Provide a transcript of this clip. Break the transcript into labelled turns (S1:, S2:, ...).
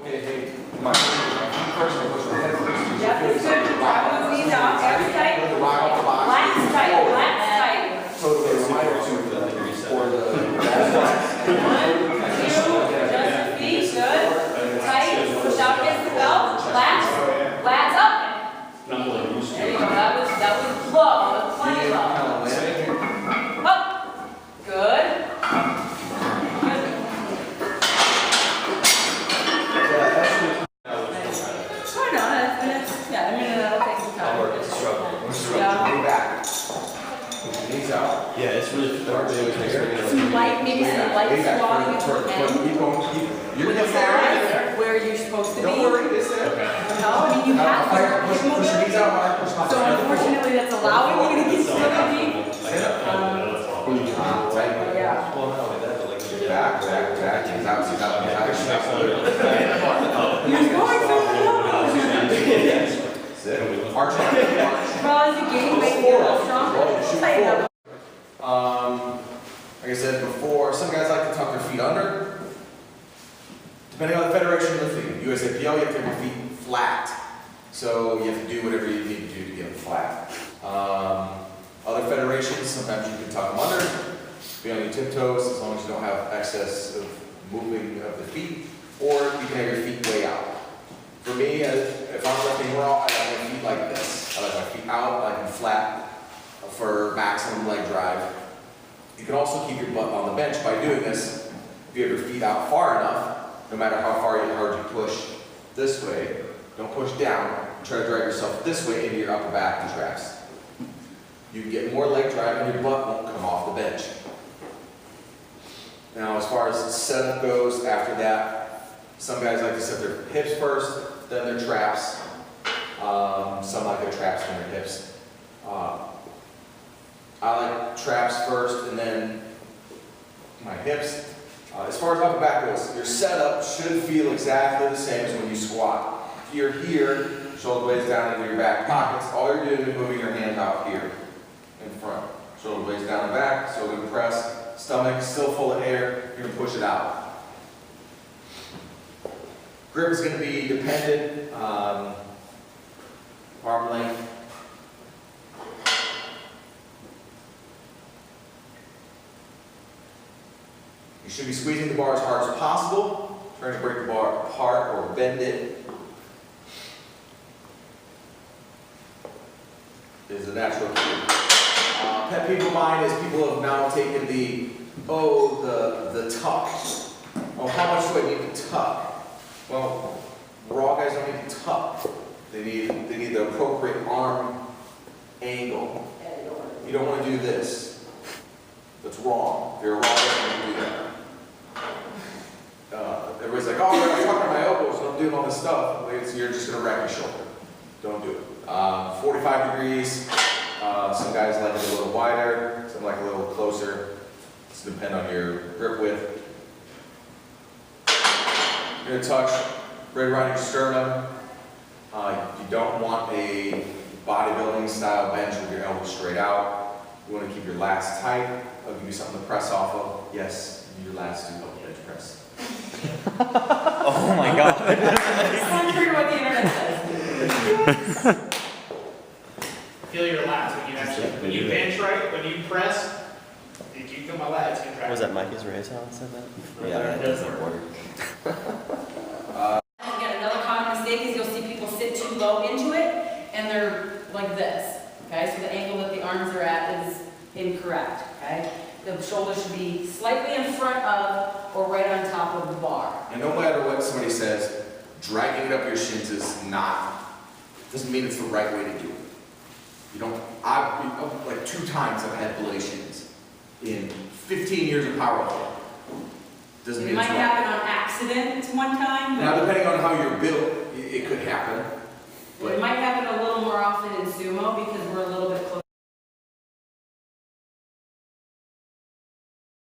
S1: Okay, hey, my first, I push my head first.
S2: Yep, it's good. Drop those knees out, abs tight. Lats tight, lats tight.
S1: So they remind you for the
S2: One, two, adjust the feet, good. Tight, push out against the belt. Lats up. There you go, that was low, that's plenty low. Up, good.
S1: Yeah, it's really dark.
S2: Some light, maybe some light squatting at the end.
S1: You're
S2: With the sides where you're supposed to be.
S1: Don't worry, it's there.
S2: No, I mean you have to.
S1: Push your knees out.
S2: So unfortunately that's allowing you to get stuck on me. Yeah.
S1: Back. He's out.
S2: You're going so
S1: Sit. Arch up.
S2: well, as you gain weight, you're a little stronger. Tighten up.
S1: Like I said before, some guys like to tuck their feet under. Depending on the federation you're lifting. USAPL, you have to have your feet flat. So you have to do whatever you need to do to get them flat. Other federations, sometimes you can tuck them under, be on your tiptoes, as long as you don't have excess of moving of the feet, or you can have your feet way out. For me, if I'm lifting raw, I like my feet like this. I like my feet out, I like them flat for maximum leg drive. You can also keep your butt on the bench by doing this. If you have your feet out far enough, no matter how hard you push this way, don't push down, try to drag yourself this way into your upper back and traps. You can get more leg drive and your butt won't come off the bench. Now, as far as setup goes, after that, some guys like to set their hips first, then their traps. Some like their traps and their hips. I like traps first and then my hips. As far as upper back goes, your setup should feel exactly the same as when you squat. If you're here, shoulder blades down into your back pockets, all you're doing is moving your hands out here in front. Shoulder blades down and back, so we're going to press, stomach still full of air, you're going to push it out. Grip is going to be dependent on arm length. You should be squeezing the bar as hard as possible, trying to break the bar apart or bend it. Is a natural cue. Pet peeve of mine is people have now taken the tuck. Oh, how much do I need to tuck? Well, raw guys don't need to tuck. They need the appropriate arm angle. You don't want to do this. That's wrong. If you're a raw guy, you don't do that. Everybody's like, oh, I'm tucking my elbows and I'm doing all this stuff. You're just going to wreck your shoulder. Don't do it. 45 degrees. Some guys like it a little wider. Some like a little closer. It's depend on your grip width. You're going to touch right around your sternum. You don't want a bodybuilding style bench with your elbows straight out. You want to keep your lats tight. I'll give you something to press off of. Yes, your lats do help bench press.
S3: Oh my god.
S2: Contrary to what the internet says.
S4: Feel your lats when you bench right, when you press, if you feel my lats contract.
S3: Was that Mike Israel said that? Yeah, that doesn't work.
S2: Again, another common mistake is you'll see people sit too low into it, and they're like this, okay? So the angle that the arms are at is incorrect, okay? The shoulders should be slightly in front of or right on top of the bar.
S1: And no matter what somebody says, dragging it up your shins is doesn't mean it's the right way to do it. You don't, like 2 times I've had bloody shins in 15 years of powerlifting. Doesn't mean
S2: It might
S1: it's right.
S2: happen on accident one time.
S1: Now, depending on how you're built, it could happen.
S2: It might happen a little more often in sumo because we're a little bit closer.